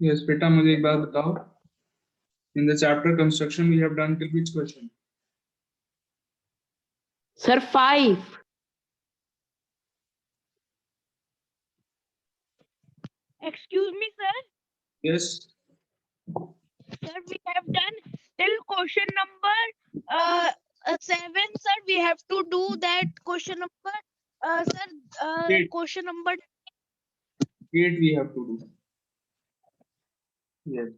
Yes, बेटा मुझे एक बात बताओ. In the chapter construction, we have done till which question? Sir, 5. Excuse me, sir. Yes. Sir, we have done till question number 7. Sir, we have to do that question number. Sir, Eight. question number 8 we have to do. Yes.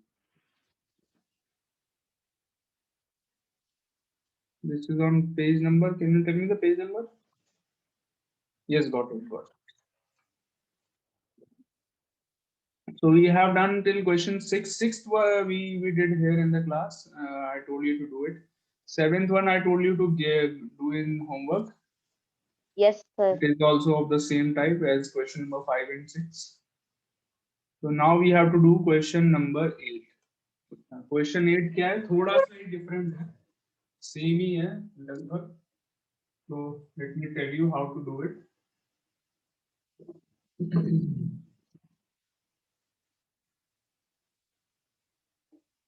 This is on page number. Can you tell me the page number? Yes, got it. Got it. So we have done till question 6. Sixth we did here in the class. I told you to do it. Seventh one I told you to do in homework. Yes, sir. It is also of the same type as question number 5 and 6. So now we have to do question number 8. Question 8 क्या है? थोड़ा सा ही different है. Same ही है लगभग. So let me tell you how to do it.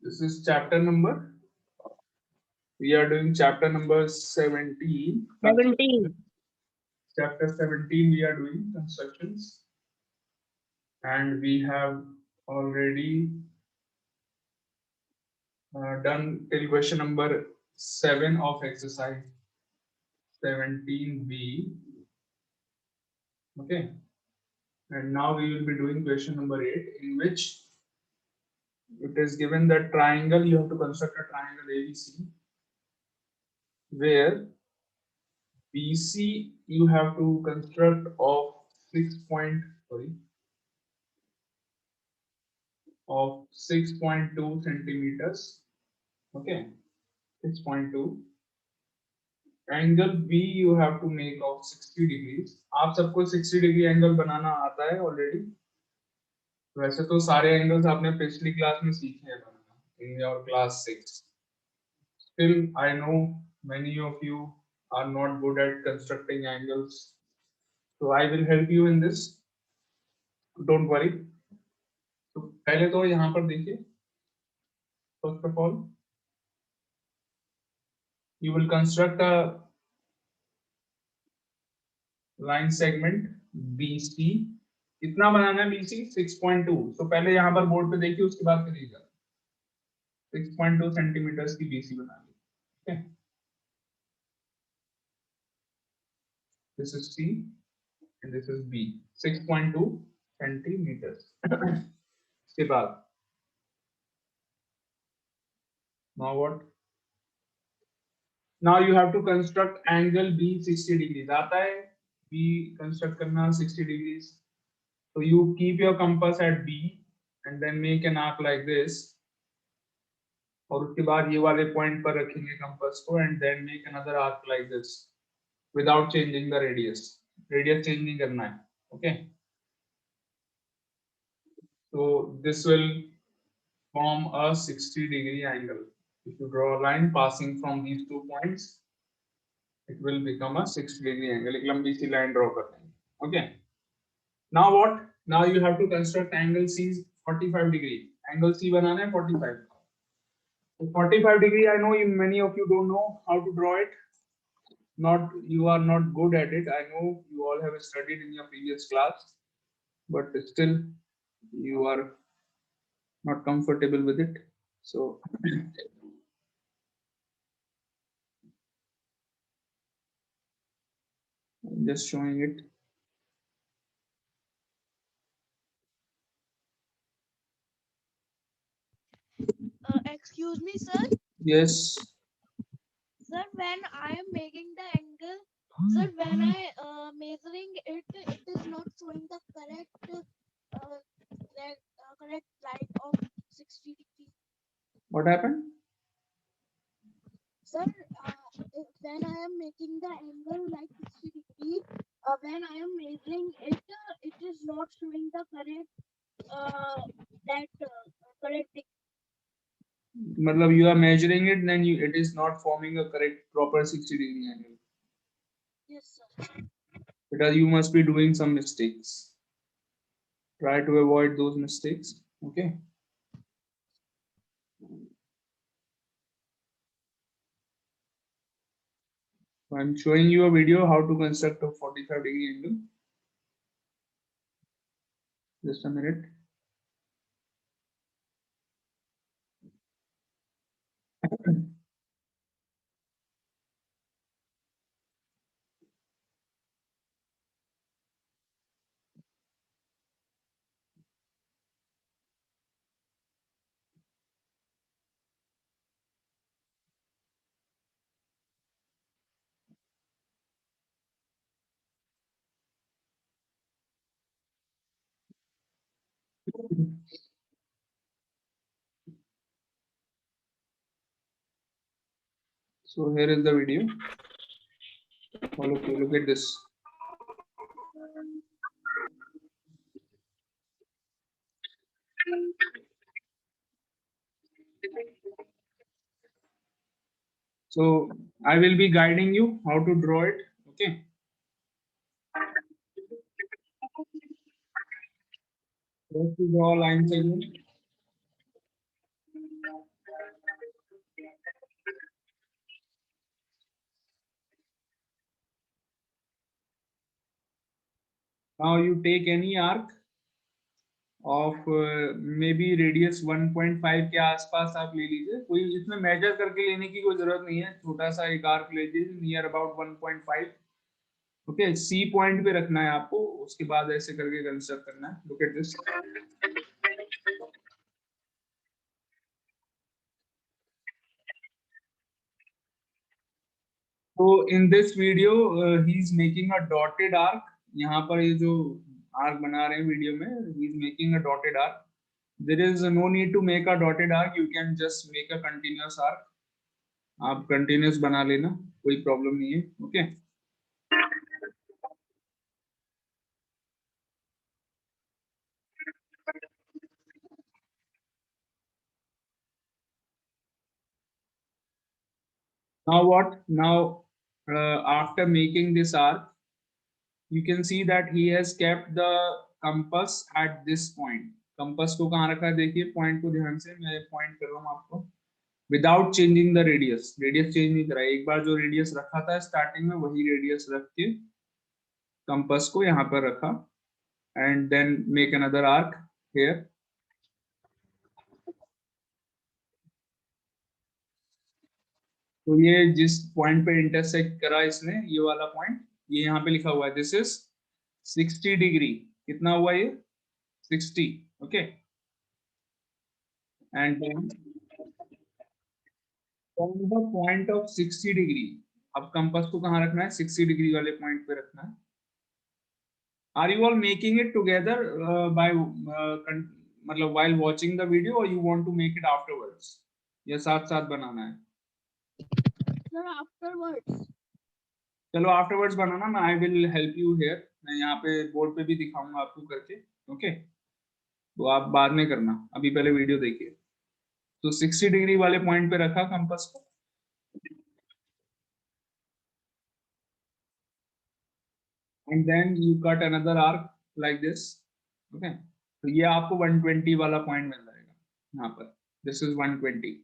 This is chapter number. We are doing chapter number 17. 17. Chapter 17 we are doing constructions. And we have already done till question number 7 of exercise 17b. Okay. And now we will be doing question number 8, in which it is given that triangle, you have to construct a triangle ABC, where BC you have to construct of 6.2 centimeters. Okay, 6.2. Angle B you have to make of 60 degrees. आप सबको 60 degree angle बनाना आता है already. वैसे तो सारे angles आपने पिछली class में सीखे हैं बनाना in your class 6. Still, I know many of you are not good at constructing angles, so I will help you in this. Don't worry. तो पहले तो यहाँ पर देखिए. First of all, you will construct a line segment BC. कितना बनाना है BC? 6.2. तो पहले यहाँ पर बोर्ड पे देखिए, उसके बाद करिएगा. 6.2 सेंटीमीटर्स की BC बनानी. Okay. This is C and this is B. 6.2 centimeters. इसके बाद now what? Now you have to construct angle B 60 degrees. आता है B construct करना 60 degrees. So you keep your compass at B and then make an arc like this. और उसके बाद ये वाले पॉइंट पर रखेंगे कंपास को and then make another arc like this without changing the radius. Radius change नहीं करना है. Okay. So this will form a 60 degree angle. If you draw a line passing from these 2 points, it will become a 60 degree angle. एक लंबी सी line draw कर देंगे. Okay. Now what? Now you have to construct angle C 45 degree. Angle C बनाना है 45. So 45 degree, I know many of you don't know how to draw it. You are not good at it. I know you all have studied in your previous class, but still you are not comfortable with it. So I'm just showing it. excuse me, sir. Yes. Sir, when I am making the angle, sir, when I measuring it, it is not showing the correct line of 60 degrees. What happened? Sir, when I am making the angle like 60 degrees, when I am measuring it, it is not showing the correct correct degree. मतलब you are measuring it, then it is not forming a correct proper 60 degree angle. Yes, sir. Because you must be doing some mistakes. Try to avoid those mistakes. Okay. So I'm showing you a video how to construct a 45-degree angle. Just a minute. So here is the video. All of you, look at this. So I will be guiding you how to draw it. Okay. First to draw line segment. Now you take any arc of maybe radius 1.5 के आसपास आप ले लीजिए, कोई इसमें major करके लेने की कोई जरूरत नहीं है, छोटा सा एक आर्क ले लीजिए near about 1.5. Okay, C point पे रखना है आपको, उसके बाद ऐसे करके कंस्ट्रक्ट करना है. Look at this. तो in this video he is making a dotted arc. यहाँ पर ये जो आर्क बना रहे हैं वीडियो में, ही is making a dotted arc. There is no need to make a dotted arc. You can just make a continuous arc. आप continuous बना लेना, कोई प्रॉब्लम नहीं है. Okay. Now what? Now after making this arc, you can see that he has kept the compass at this point. compass को कहाँ रखा है देखिए, पॉइंट को ध्यान से मैं पॉइंट कर रहा हूँ आपको. Without changing the radius, radius change नहीं करा. एक बार जो रेडियस रखा था स्टार्टिंग में वही रेडियस रख के कंपास को यहाँ पर रखा. And then make another arc here. तो ये जिस पॉइंट पे इंटरसेक्ट करा इसने, ये वाला पॉइंट, ये यहाँ पे लिखा हुआ है दिस इज 60 डिग्री. कितना हुआ ये? 60. Okay. And from the point of 60 degree, अब कंपास को कहाँ रखना है? 60 डिग्री वाले पॉइंट पे रखना है. Are you all making it together by मतलब while watching the video, or you want to make it afterwards? या साथ साथ बनाना है? Sir, afterwards. चलो आफ्टरवर्ड्स बनाना, मैं I will help you here. मैं यहाँ पे बोर्ड पे भी दिखाऊंगा आपको करके. ओके. तो आप बाद में करना, अभी पहले वीडियो देखिए. तो 60 डिग्री वाले पॉइंट पे रखा कंपास को. And then you cut another arc like this. Okay. तो ये आपको 120 वाला पॉइंट मिल जाएगा यहाँ पर. This is 120.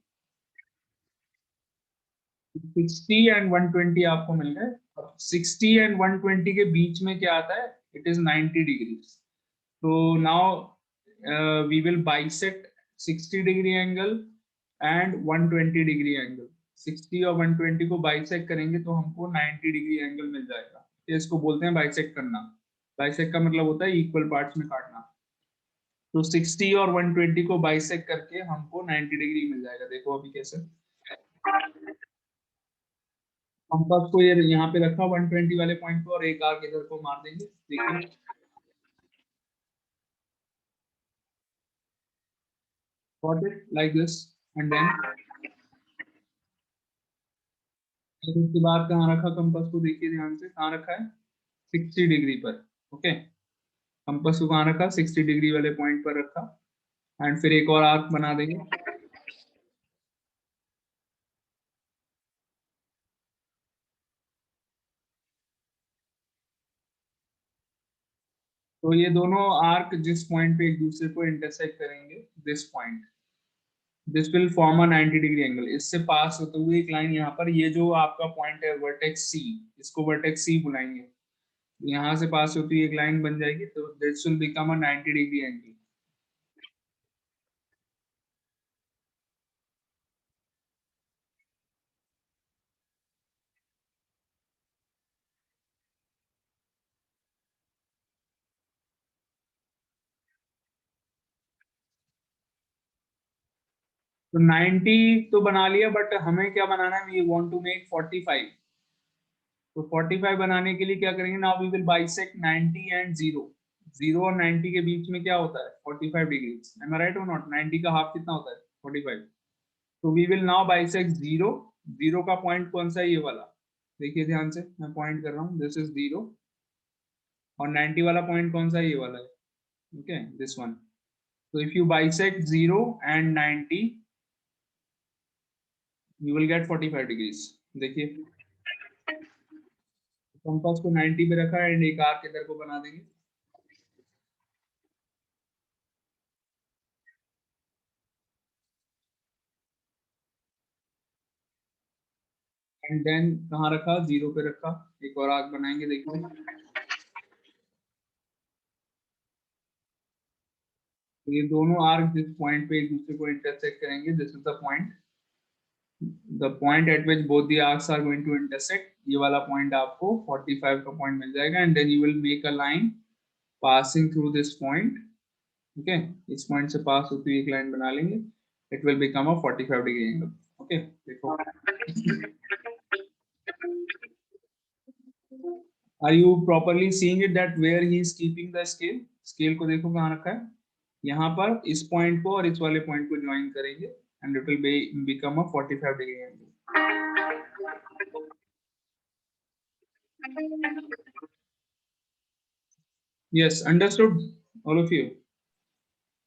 60 एंड 120 आपको मिल गए. 60 एंड 120 के बीच में क्या आता है? It is 90 degree. तो now we will bisect 60 degree angle and 120 degree angle. 60 और 120 को बाइसेक्ट करेंगे तो हमको 90 डिग्री एंगल मिल जाएगा. इसको बोलते हैं बाइसेक्ट करना. बाइसेक्ट का मतलब होता है इक्वल पार्ट्स में काटना. तो 60 और 120 को बाइसेक्ट करके हमको 90 डिग्री मिल जाएगा. देखो अभी कैसे. कंपास को ये यहाँ पे रखा 120 वाले पॉइंट पे, और एक आर्क इधर को मार देंगे. देखिए got it like this. And then उसके बाद कहाँ रखा कंपास को? देखिए ध्यान से, कहाँ रखा है? 60 डिग्री पर. ओके. कंपास को कहाँ रखा? 60 डिग्री वाले पॉइंट पर रखा. एंड फिर एक और आर्क बना देंगे. तो ये दोनों आर्क जिस पॉइंट पे एक दूसरे को इंटरसेक्ट करेंगे, this point, this will form a 90 degree angle. इससे पास होते हुए एक लाइन यहाँ पर, ये जो आपका पॉइंट है वर्टेक्स सी, इसको वर्टेक्स सी बुलाएंगे, यहाँ से पास होती हुई एक लाइन बन जाएगी, तो this will become a 90 degree angle. तो 90 तो बना लिया, बट हमें क्या बनाना है, वी वांट टू मेक 45। तो 45 बनाने के लिए क्या करेंगे, now we will bisect 90 and 0। 0 और 90 के बीच में क्या होता है, 45 डिग्री। एम आई राइट और नॉट? 90 का हाफ कितना होता है, 45। तो वी विल नाउ बाइसेक्ट 0। 0 का पॉइंट कौन सा है, ये वाला, देखिए ध्यान से, मैं पॉइंट कर रहा हूँ, दिस इज 0। और 90 वाला पॉइंट कौन सा है, ये वाला है, okay, this one. So if you bisect 0 and 90, you will get 45 degrees. देखिए कंपास को 90 पे रखा एंड एक आर्क इधर को बना देंगे। एंड देन कहाँ रखा, 0 पे रखा, एक और आर्क बनाएंगे, देखिए तो ये दोनों आर्क जिस पॉइंट पे एक दूसरे को इंटरसेक्ट करेंगे, this is the point, the point at which both the arcs are going to intersect. ये वाला पॉइंट आपको 45 का पॉइंट मिल जाएगा, and then you will make a line passing through this point. Okay, इस पॉइंट से पास होती हुई एक लाइन बना लेंगे, it will become a 45 degree angle. Okay, देखो, are you properly seeing it that where he is keeping the scale? Scale को देखो कहाँ रखा है, यहाँ पर इस पॉइंट को और इस वाले पॉइंट को ज्वाइन करेंगे, and it will become a 45 degree angle. Yes, understood, all of you.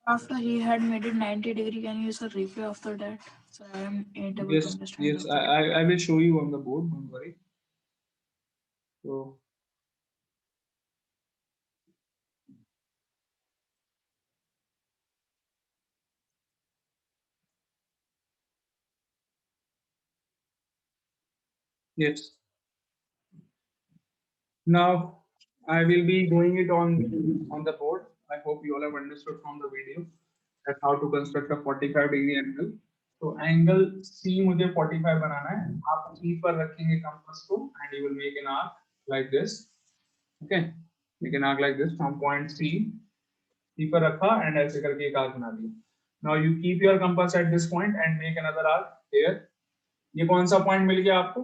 After he had made it 90 degree, can you sir replay after that? So I am able to Yes, understand. yes, I will show you on the board, don't worry. So yes, now I will be doing it on the board. I hope you all have understood from the video that how to construct a 45 degree angle. तो angle C मुझे 45 बनाना है, आप C पर रखेंगे compass को, and you will make an arc like this. Okay, make an arc like this from point C पर रखा and ऐसे करके एक आर्क बना दिया। Now you keep your compass at this point and make another arc here. ये कौन सा पॉइंट मिल गया आपको,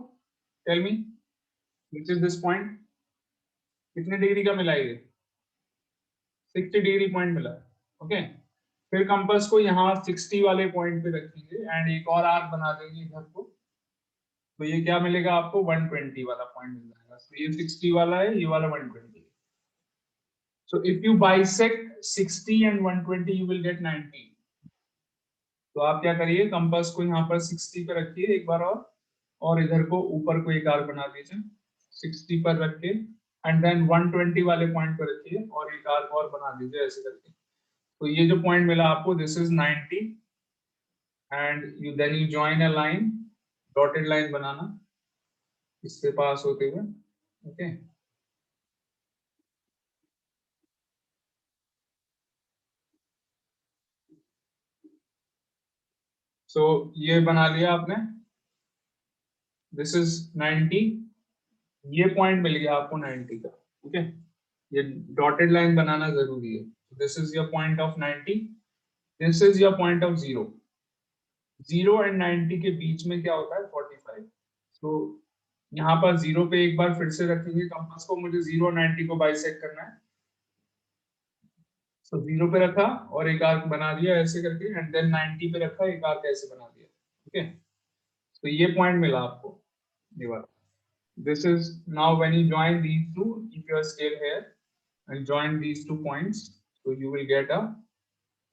tell me, which is this point, कितने डिग्री का मिला ये, 60 डिग्री पॉइंट मिला। ओके, फिर कंपास को यहाँ 60 वाले पॉइंट पे रखेंगे एंड एक और आर्क बना देंगे इधर को, तो ये क्या मिलेगा आपको, 120 वाला पॉइंट मिल जाएगा। तो ये 60 वाला है, ये वाला 120। So if you bisect 60 and 120, you will get 90. तो आप क्या करिए, कंपास को यहाँ पर 60 पे रखिए एक बार, और इधर को ऊपर को एक आर्क बना दीजिए 60 पर रख के, एंड देन 120 वाले पॉइंट पर रखिए और एक आर्क और बना दीजिए ऐसे करके। तो ये जो पॉइंट मिला आपको, this is 90, and you then you join a line, dotted line बनाना इससे पास होते हुए। ओके, सो ये बना लिया आपने, दिस इज 90, ये पॉइंट मिल गया आपको 90 का। ओके, ये डॉटेड लाइन बनाना जरूरी है। This is your point of 90, this is your point of 0। 0 and 90 के बीच में क्या होता है, 45। तो यहाँ पर 0 पे एक बार फिर से रखेंगे कंपास को, मुझे 0 और 90 को बाइसेक्ट करना है। तो 0 पे रखा और एक आर्क बना दिया ऐसे करके, एंड देन 90 पे रखा, एक आर्क ऐसे बना दिया। ओके, तो ये पॉइंट मिला आपको, ये वाला। This is now when you join these two, keep your scale here and join these 2 points, so you will get a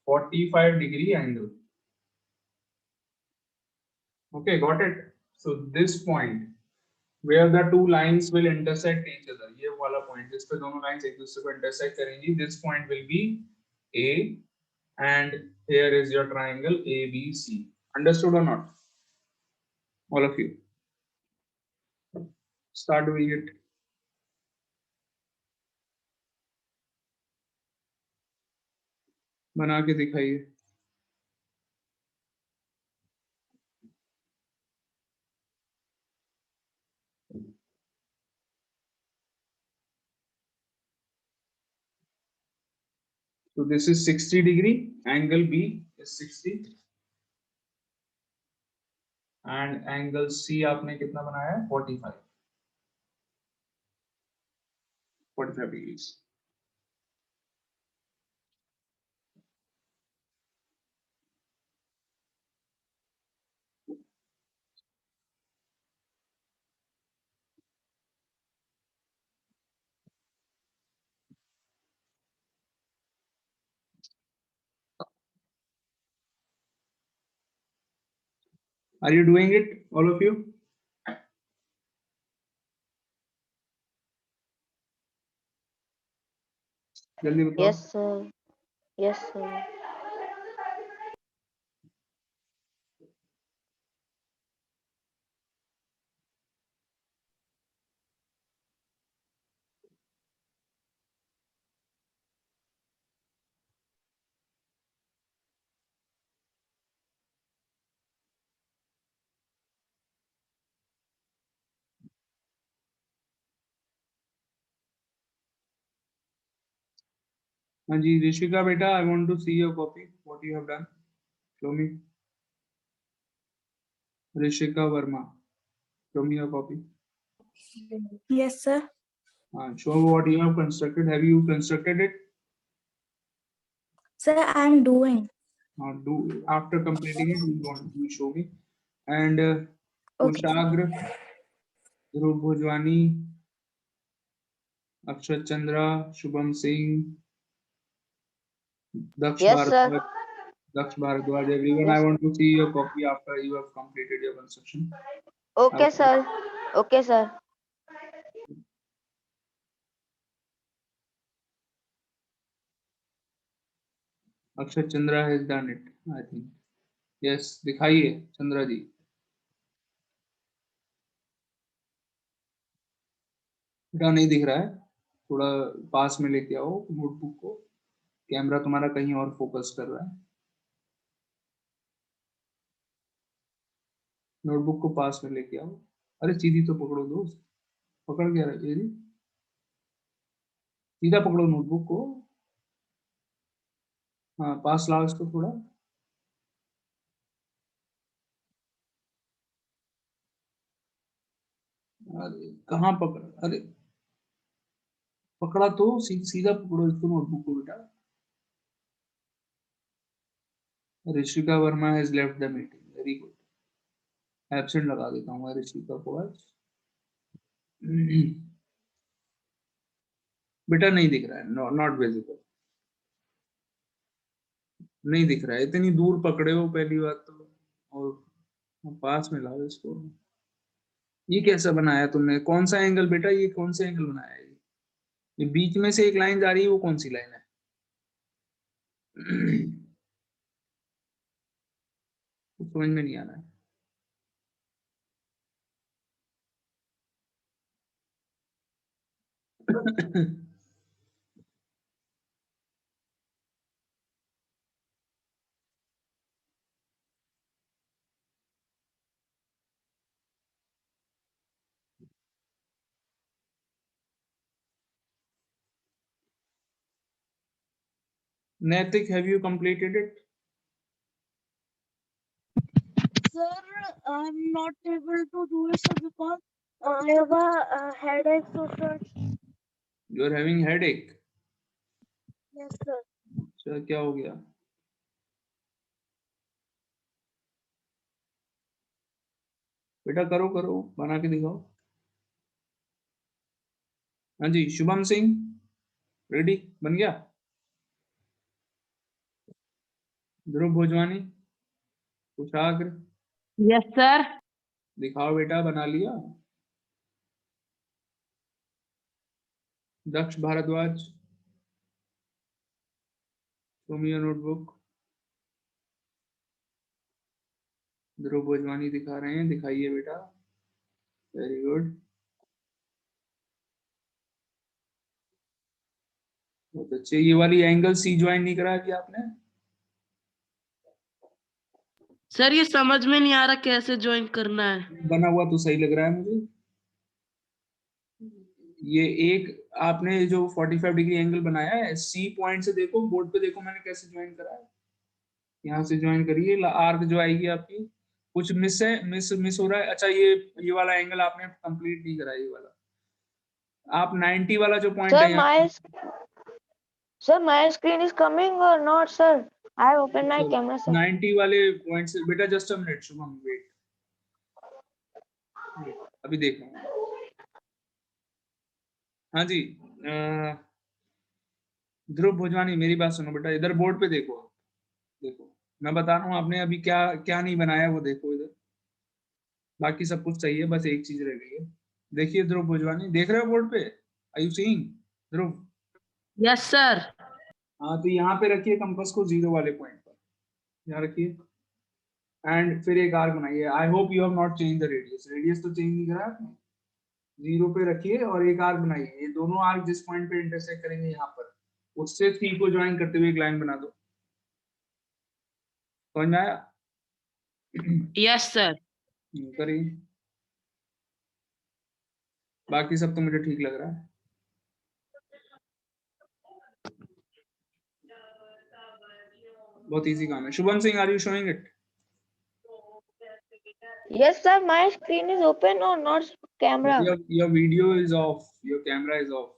45 degree angle. Okay, got it? So this point where the two lines will intersect each other, ये वाला point जिस पे दोनों lines एक दूसरे को intersect करेंगी, this point will be A and here is your triangle ABC. Understood or not? All of you. Start doing it. बना के दिखाइए. So this is 60 degree, angle B is 60 and angle C आपने कितना बनाया है 45 degrees. Are you doing it, all of you? जल्दी बताओ. Yes, sir. Yes, sir. हाँ जी, ऋषिका बेटा, I want to see your copy. What you have done? Show me. Rishika Verma, show me your copy. Yes, sir. Show what you have constructed. Have you constructed it? Sir, I am doing. Do after completing it, you want to show me. And Okay. Kushagra, Dhruv Bhojwani, Akshat Chandra, Shubham Singh, Daksh Yes, sir. Bharadwaj, Daksh Bharadwaj, everyone. Yes. I want to see your copy after you have completed your construction. Okay, sir. Okay, sir. Akshat Chandra has done it, I think. Yes, दिखाइए चंद्रा जी. बेटा नहीं दिख रहा है, थोड़ा पास में लेके आओ नोटबुक को. कैमरा तुम्हारा कहीं और फोकस कर रहा है. नोटबुक को पास में लेके आओ. अरे सीधी तो पकड़ो दोस्त. पकड़ क्या रहे जी? सीधा पकड़ो नोटबुक को. हाँ, पास लाओ इसको थोड़ा. अरे कहाँ पकड़, अरे पकड़ा तो सीधा पकड़ो इसको नोटबुक को बेटा. Rishika Verma has left the meeting. Very good. Absent लगा देता हूँ ऋषिका को आज. बेटा नहीं दिख रहा है, नॉट विजिबल. नहीं दिख रहा है, इतनी दूर पकड़े हो पहली बात तो, और पास में लाओ इसको. ये कैसा बनाया तुमने? कौन सा एंगल बेटा, ये कौन सा एंगल बनाया है? ये बीच में से एक लाइन जा रही है, वो कौन सी लाइन है? समझ में नहीं आ रहा है. Naitik, have you completed it? Sir, I'm not able to do it, sir, because I have a headache, so sir. You are having headache. Yes, sir. अच्छा, क्या हो गया? बेटा करो करो, बना के दिखाओ. हाँ जी, शुभम सिंह, रेडी? बन गया? ध्रुव भोजवानी, कुशाग्र, Yes, sir. दिखाओ बेटा, बना लिया? दक्ष Bhardwaj, show me your notebook. ध्रुव भोजवानी दिखा रहे हैं, दिखाइए बेटा। वेरी गुड, बहुत अच्छे। ये वाली एंगल सी ज्वाइन नहीं करा कि आपने? सर ये समझ में नहीं आ रहा कैसे ज्वाइन करना है। बना हुआ तो सही लग रहा है मुझे। ये एक आपने जो 45 डिग्री एंगल बनाया है, सी पॉइंट से देखो, बोर्ड पे देखो मैंने कैसे ज्वाइन करा है। यहाँ से ज्वाइन करिए, आर्क जो आएगी आपकी। कुछ मिस है, मिस हो रहा है। अच्छा, ये वाला एंगल आपने कंप्लीट नहीं करा, ये वाला। आप 90 वाला जो पॉइंट है यहाँ, Sir, my screen is coming or not, sir? I have opened my camera, sir. 90 वाले पॉइंट से बेटा, just a minute Shubham, wait, अभी देख रहा हूँ। हाँ जी, ध्रुव भोजवानी मेरी बात सुनो बेटा, इधर बोर्ड पे देखो। देखो मैं बता रहा हूँ, आपने अभी क्या क्या नहीं बनाया वो देखो इधर। बाकी सब कुछ सही है, बस एक चीज रह गई है। देखिए ध्रुव भोजवानी, देख रहे हो बोर्ड पे? Are you seeing Dhruv? Yes sir. हाँ, तो यहाँ पे रखिए कंपास को 0 वाले पॉइंट पर, यहाँ रखिए, एंड फिर एक आर्क बनाइए। I hope you have not change the radius. Radius तो चेंज नहीं करा आपने। 0 पे रखिए और एक आर्क बनाइए। ये दोनों आर्क जिस पॉइंट पे इंटरसेक्ट करेंगे यहाँ पर, उससे सी को ज्वाइन करते हुए एक लाइन बना दो। समझ में आया? Yes sir. करिए। बाकी सब तो मुझे ठीक लग रहा है। बहुत इजी काम है। Shubham Singh, are you showing it? Yes, sir, my screen is open or not camera. Your video is off. Your camera is off.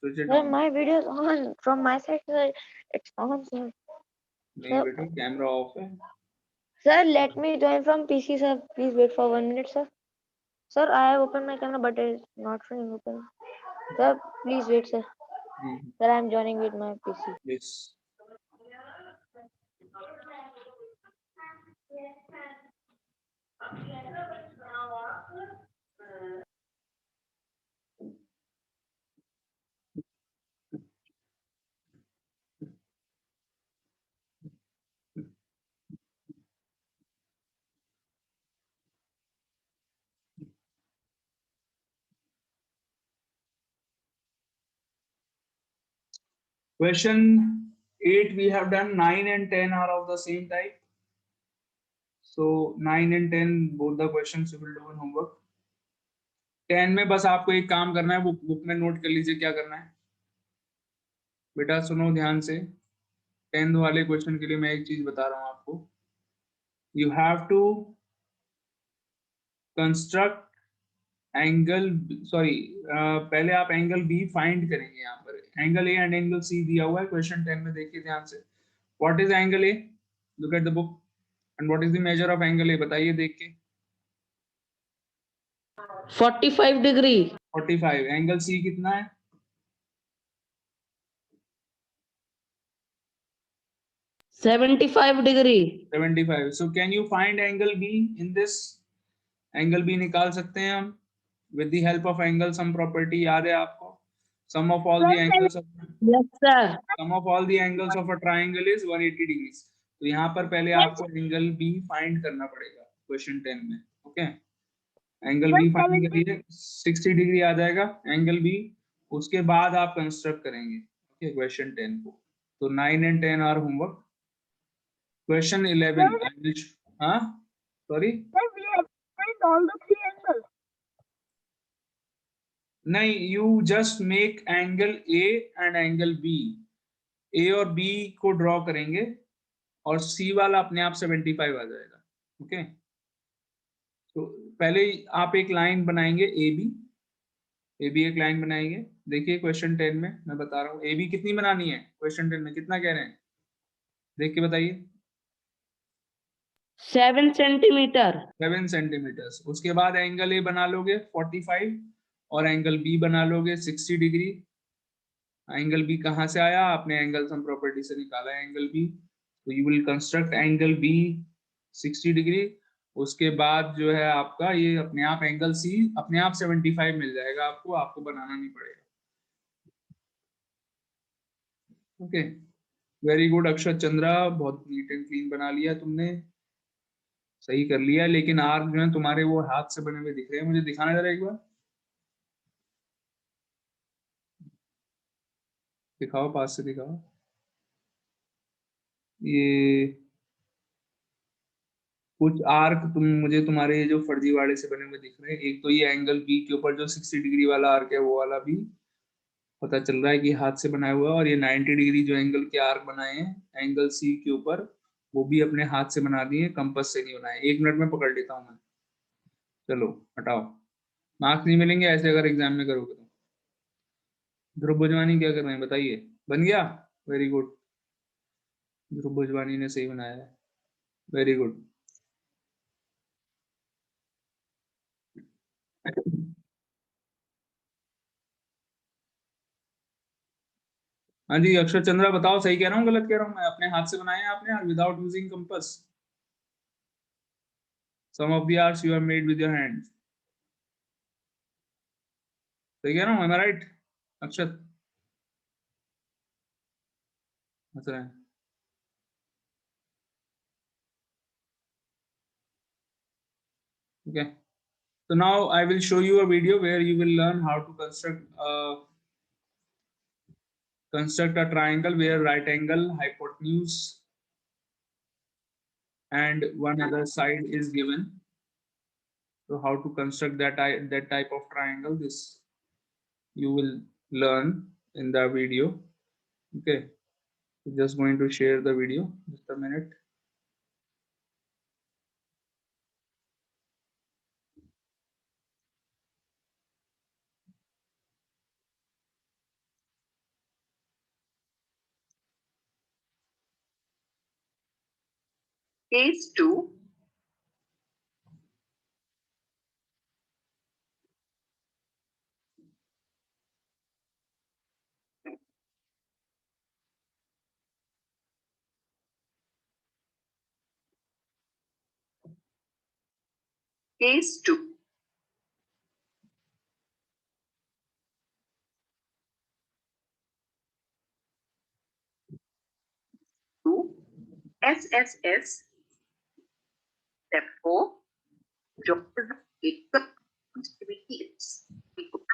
Switch it Sir, on. my video is on. From my side, sir, it's on, sir. नहीं बेटा, camera off है। Sir, let me join from PC, sir. Please wait for 1 minute, sir. Sir, I have opened my camera, but it is not showing open. Sir, please wait, sir. Sir, I am joining with my PC. Yes. Question 8 we have done. 9 and 10 are of the same type. So 9 and 10 both the questions you will do in homework. 10 में बस आपको एक काम करना है, वो book में note कर लीजिए क्या करना है। बेटा सुनो ध्यान से, 10 वाले क्वेश्चन के लिए मैं एक चीज बता रहा हूँ आपको। You have to construct angle, sorry, पहले आप एंगल बी फाइंड करेंगे। यहाँ पर angle A and angle C दिया हुआ है क्वेश्चन 10 में, देखिए ध्यान से। What is angle A? Look at the book. And what is the measure of angle A? बताइए देख के। 45 डिग्री। 45। एंगल सी कितना है? 75 डिग्री। 75। So can you find angle B in this? Angle B निकाल सकते हैं हम with the help of angle sum property। याद है आपको? sum of all the angles of yes sir. sum of all the angles of a triangle is 180 degrees। तो यहाँ पर पहले आपको एंगल बी फाइंड करना पड़ेगा क्वेश्चन 10 में। ओके, एंगल बी फाइंड करिए, 60 डिग्री आ जाएगा एंगल बी। उसके बाद आप कंस्ट्रक्ट करेंगे ओके क्वेश्चन 10 को। तो 9 and 10 आर होमवर्क। क्वेश्चन 11, हाँ सॉरी, नहीं, you just make angle A and angle B. A और बी को ड्रॉ करेंगे और सी वाला अपने आप 75 आ जाएगा। ओके, तो पहले आप एक लाइन बनाएंगे ए बी एक लाइन बनाएंगे। देखिए क्वेश्चन 10 में मैं बता रहा हूँ ए बी कितनी बनानी है। क्वेश्चन 10 में कितना कह रहे हैं, देख के बताइए। 7 सेंटीमीटर। 7 सेंटीमीटर। उसके बाद एंगल ए बना लोगे 45 और एंगल बी बना लोगे 60 डिग्री। एंगल बी कहाँ से आया? आपने एंगल सम प्रॉपर्टी से निकाला है एंगल बी। तो you will construct angle B 60 degree. उसके बाद जो है आपका ये अपने आप एंगल सी अपने आप 75 मिल जाएगा आपको बनाना नहीं पड़ेगा। ओके, वेरी गुड अक्षत चंद्रा, बहुत नीट एंड क्लीन बना लिया तुमने। सही कर लिया, लेकिन आर्क जो है तुम्हारे वो हाथ से बने हुए दिख रहे हैं, मुझे दिखाना जरा एक बार, दिखाओ, पास से दिखाओ। ये कुछ आर्क मुझे तुम्हारे जो फर्जीवाड़े से बने हुए दिख रहे हैं। एक तो ये एंगल बी के ऊपर जो 60 डिग्री वाला आर्क है वो वाला भी पता चल रहा है कि हाथ से बनाया हुआ है, और ये 90 डिग्री जो एंगल के आर्क बनाए हैं एंगल सी के ऊपर, वो भी अपने हाथ से बना दिए, कंपास से नहीं बनाए। 1 मिनट में पकड़ लेता हूँ मैं। चलो हटाओ, मार्क्स नहीं मिलेंगे ऐसे अगर एग्जाम में करोगे तो। ध्रुव भुजवानी क्या कर रहे हैं बताइए, बन गया? वेरी गुड, ध्रुव भुजवानी ने सही बनाया है, वेरी गुड। हाँ जी अक्षर चंद्रा बताओ, सही कह रहा हूँ गलत कह रहा हूँ मैं? अपने हाथ से बनाए हैं आपने without using compass? Sum of the arts you have made with your hand. सही कह रहा हूँ, एम आई राइट अक्षत? अच्छा okay, so now I will show you a video where you will learn how to construct a triangle where right angle, hypotenuse and one other side is given. So how to construct that type of triangle, this you will learn in the video. Okay, just going to share the video, just a minute. Case 2. Case 2. SSS. Step 4. Draw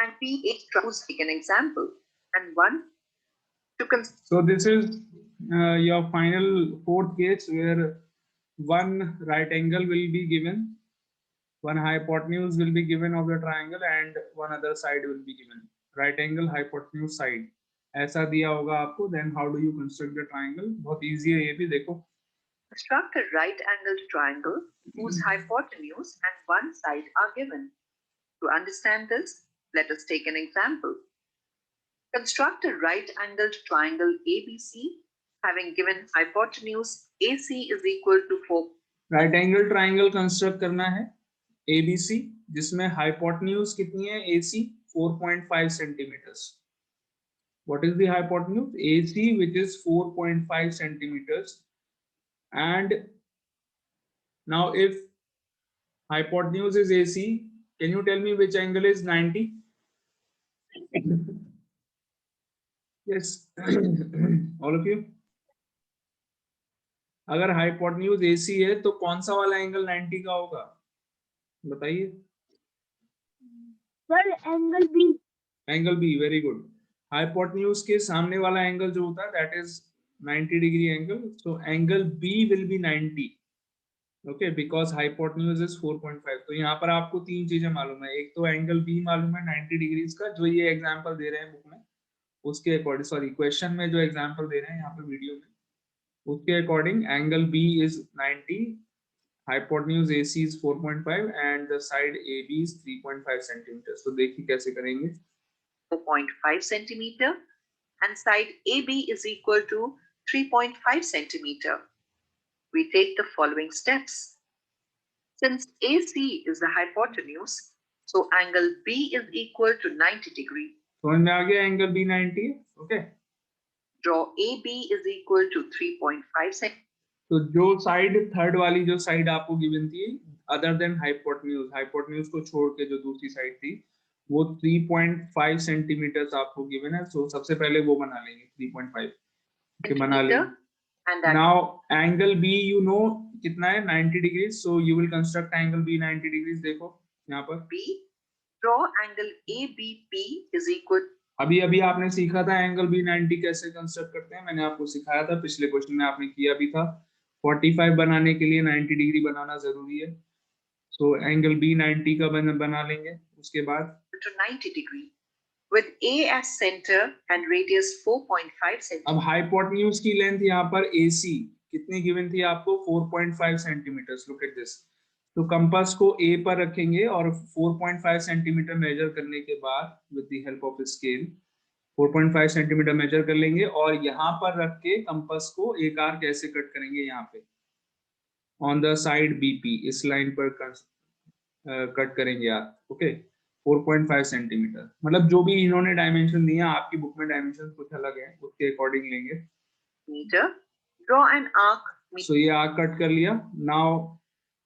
and PH troubles take an example. And 1. So this is your final 4th case where one right angle will be given, one hypotenuse will be given of the triangle and one other side will be given. Right angle, hypotenuse, side ऐसा दिया होगा आपको. Then how do you construct the triangle? बहुत easy है ये भी, देखो. Construct a right-angled triangle whose hypotenuse and one side are given. To understand this, let us take an example. Construct a right-angled triangle ABC having given hypotenuse AC is equal to 4. Right-angled triangle construct करना है ABC जिसमें hypotenuse कितनी है AC 4.5 centimeters. What is the hypotenuse? AC, which is 4.5 centimeters. And now if hypotenuse is AC, can you tell me which angle is 90? Yes, all of you. अगर hypotenuse AC है तो कौन सा वाला angle 90 का होगा बताइए? Sir angle B. Angle B, very good. Hypotenuse के सामने वाला एंगल जो होता है that is 90 degree angle. So angle B will be 90. Okay, because hypotenuse is 4.5. तो यहाँ पर आपको 3 चीजें मालूम है. एक तो एंगल बी मालूम है 90 डिग्रीज का, जो ये एग्जांपल दे रहे हैं बुक में उसके अकॉर्डिंग, सॉरी क्वेश्चन में जो एग्जांपल दे रहे हैं यहाँ पे वीडियो में उसके according angle B is 90, hypotenuse AC is 4.5 and the side AB is 3.5 centimeters. So देखिए कैसे करेंगे. 4.5 centimeter and side AB is equal to 3.5 centimeter. We take the following steps. Since AC is the hypotenuse, so angle B is equal to 90 degree. समझ में आ गया? Angle B 90 है. Okay, Draw AB is equal to 3.5 centimeter. तो जो side third वाली जो side आपको given थी अदर देन हाइपोटेन्यूज, हाइपोटेन्यूज को छोड़ के जो दूसरी साइड थी वो 3.5 सेंटीमीटर्स आपको गिवन है. सो सबसे पहले वो बना लेंगे 3.5 के बना लेंगे. And now angle B you know कितना है 90 degree, so you will construct angle B 90 degree. देखो यहाँ पर B. Draw angle ABP is equal. अभी आपने सीखा था एंगल बी 90 कैसे कंस्ट्रक्ट करते हैं, मैंने आपको सिखाया था पिछले क्वेश्चन में, आपने किया भी था। 45 बनाने के लिए 90 डिग्री बनाना जरूरी है। सो एंगल बी 90 का बना लेंगे। उसके बाद To 90 degree with A as center and radius 4.5 cm. अब हाइपोटेन्यूज की लेंथ यहाँ पर AC कितनी गिवन थी आपको, 4.5 सेंटीमीटर। Look at this. तो कंपास को A पर रखेंगे और 4.5 सेंटीमीटर मेजर करने के बाद with the help of scale 4.5 centimetre measure कर लेंगे और यहाँ पर रख के कंपास को एक आर्क ऐसे कट करेंगे यहाँ पे ऑन द साइड BP, इस लाइन पर कट करेंगे आप। ओके 4.5 सेंटीमीटर, मतलब जो भी इन्होंने डायमेंशन दिया, आपकी बुक में डायमेंशन कुछ अलग है, उसके अकॉर्डिंग लेंगे। Meter. Draw an arc सो ये आर्क कट कर लिया। Now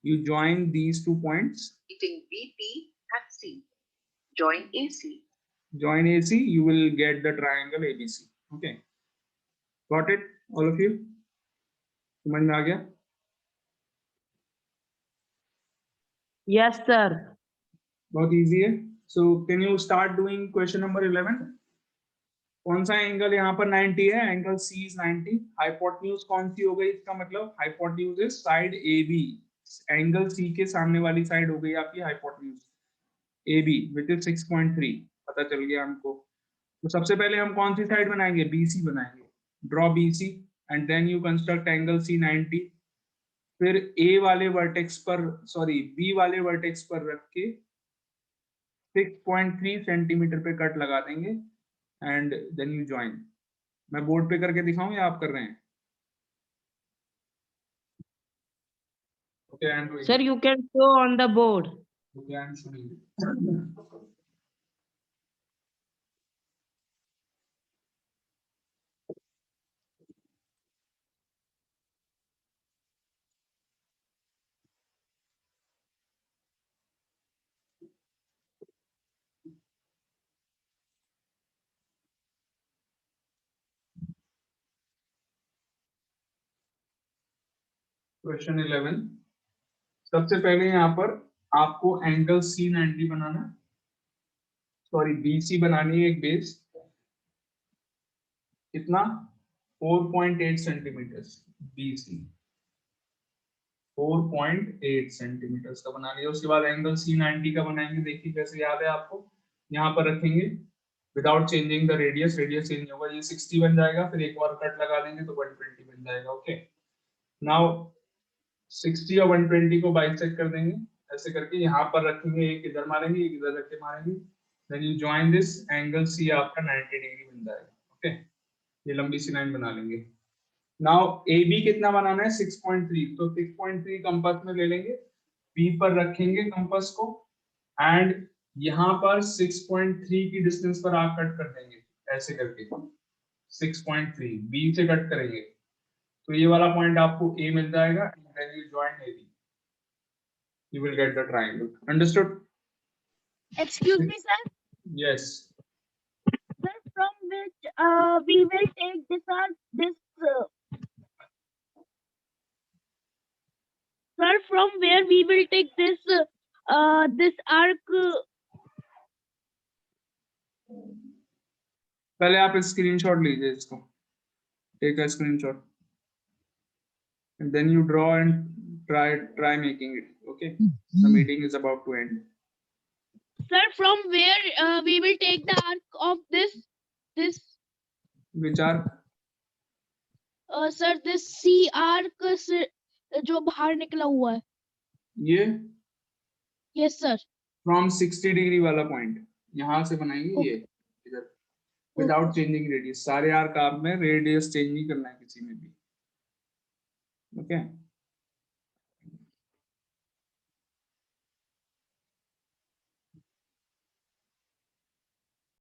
you join these 2 points, meeting BP at C. Join AC. join AC, you will get the triangle ABC. Okay, got it all of you? समझ में आ गया? Yes, sir. बहुत easy है। So can you start doing question number 11? कौन सा angle यहाँ पर 90 है? Angle C is 90। हाइपोटेन्यूज कौन सी हो गई? इसका मतलब hypotenuse is side AB। Angle C के सामने वाली साइड हो गई आपकी हाइपोटेन्यूज AB, which is 6.3। पता चल गया हमको। तो सबसे पहले हम कौन सी साइड बनाएंगे? BC बनाएंगे। Draw BC and then you construct angle C 90। फिर A वाले वर्टेक्स पर, सॉरी B वाले वर्टेक्स पर रख के 6.3 सेंटीमीटर पे कट लगा देंगे एंड देन यू ज्वाइन। मैं बोर्ड पे करके दिखाऊं या आप कर रहे हैं? Okay, I'm doing Sir, it. you can show on the board. Okay, I'm showing it. Question 11। सबसे पहले यहाँ पर आपको एंगल C90 बनाना, सॉरी BC बनानी है एक बेस। कितना? 4.8 सेंटीमीटर। BC 4.8 सेंटीमीटर का बना लिया। उसके बाद एंगल C90 का बनाएंगे। देखिए कैसे याद है आपको, यहाँ पर रखेंगे without changing the radius. Radius change नहीं होगा, ये 60 बन जाएगा, फिर एक और कट लगा देंगे तो 120 बन जाएगा। ओके, नाउ 60 और 120 को बाइसेक्ट कर देंगे ऐसे करके, यहाँ पर रखेंगे, एक इधर मारेंगे, एक इधर रख के मारेंगे। Then you join this, angle C आपका 90 डिग्री बन जाएगा। ओके, ये लंबी सी लाइन बना लेंगे। नाउ AB कितना बनाना है? 6.3। तो 6.3 कंपास में ले लेंगे, B पर रखेंगे कंपास को एंड यहाँ पर 6.3 की डिस्टेंस पर आर्क कट कर देंगे ऐसे करके। 6.3 B से कट करेंगे तो ये वाला पॉइंट आपको A मिल जाएगा and then you join AB, you will get the triangle. Understood? Excuse me, sir. Yes. Sir, from which we will take this arc, sir, from where we will take this arc? पहले आप screenshot लीजिए इसको, take a screenshot and then you draw and try making it. Okay, the meeting is about to end. Sir, from where we will take the arc of this Which are? sir, this C arc से जो बाहर निकला हुआ है। ये Yes, sir. from 60 degree वाला point यहाँ से बनाएंगे ये इधर, विदाउट चेंजिंग रेडियस। सारे आर्क आप में रेडियस चेंज नहीं करना है किसी में भी। ओके